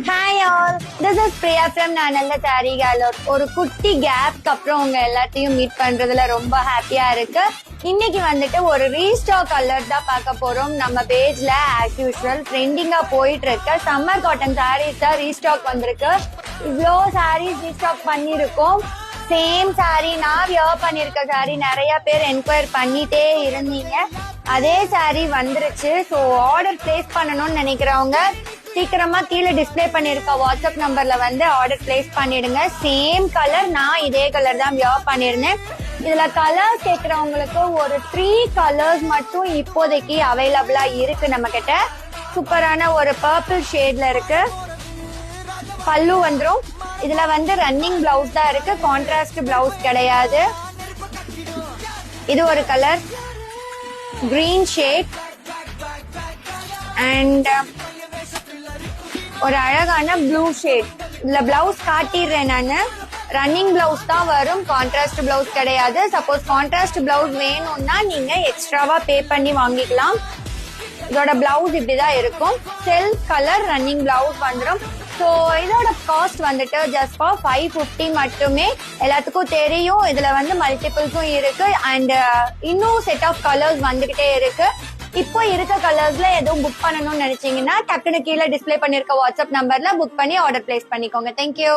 Hi all, this is Priya from நான் நல்ல sorry கேலர். ஒரு குட்டி கேப்க்கு அப்புறம் உங்க எல்லாத்தையும் மீட் பண்றதுல ரொம்ப ஹாப்பியா இருக்கு. இன்னைக்கு வந்துட்டு ஒரு ரீஸ்டாக் கலர் தான் பார்க்க போறோம். நம்ம பேஜ்ல ஆஸ் யூஸ்வல் ட்ரெண்டிங்கா போயிட்டு இருக்க சம்மர் காட்டன் சாரீஸ் தான் ரீஸ்டாக் வந்திருக்கு. இவ்வளோ சாரீஸ் ரீஸ்டாக் பண்ணிருக்கோம். சேம் சாரி நான் வியர் பண்ணிருக்க சாரி நிறைய பேர் என்கொயர் பண்ணிட்டே இருந்தீங்க. அதே சாரி வந்துருச்சு. ஸோ ஆர்டர் பிளேஸ் பண்ணணும்னு நினைக்கிறவங்க சீக்கிரமா கீழே டிஸ்பிளே பண்ணிருக்க வாட்ஸ்அப் நம்பர்ல வந்து ஆர்டர் பிளேஸ் பண்ணிடுங்க. சேம் கலர், நான் இதே கலர் தான் வியர் பண்ணிருந்தேன். இதுல கலர்ஸ் கேட்கறவங்களுக்கு ஒரு 3 கலர்ஸ் மட்டும் இப்போதைக்கு அவைலபிளா இருக்கு நம்ம கிட்ட. சூப்பரான ஒரு பர்பிள் ஷேட்ல இருக்கு. பல்லு வந்துரும். இதுல வந்து ரன்னிங் பிளவுஸ் தான் இருக்கு, கான்ட்ராஸ்ட் பிளவுஸ் கிடையாது. இது ஒரு கலர் கிரீன் ஷேட் அண்ட் ஒரு அழகான ப்ளூ ஷேட். இதுல பிளவுஸ் காட்டிடுறேன் நானு. ரன்னிங் பிளவுஸ் தான் வரும், கான்ட்ராஸ்ட் பிளவுஸ் கிடையாது. சப்போஸ் கான்ட்ராஸ்ட் பிளவுஸ் வேணும்னா நீங்க எக்ஸ்ட்ராவா பே பண்ணி வாங்கிக்கலாம். இதோட பிளவுஸ் இப்படிதான் இருக்கும். செல்ஃப் கலர் ரன்னிங் பிளவுஸ் வந்துடும். ஸோ இதோட காஸ்ட் வந்துட்டு ஜஸ்ட் ஃபார் 550 மட்டுமே. எல்லாத்துக்கும் தெரியும் இதுல வந்து மல்டிபிள்ஸும் இருக்கு அண்ட் இன்னும் செட் ஆஃப் கலர்ஸ் வந்துகிட்டே இருக்கு. இப்போ இருக்க கலர்ஸ்ல எதுவும் புக் பண்ணணும்னு நினைச்சீங்கன்னா டக்குனு கீழே டிஸ்பிளே பண்ணிருக்க வாட்ஸ்அப் நம்பர்ல புக் பண்ணி ஆர்டர் பிளேஸ் பண்ணிக்கோங்க. தேங்க்யூ.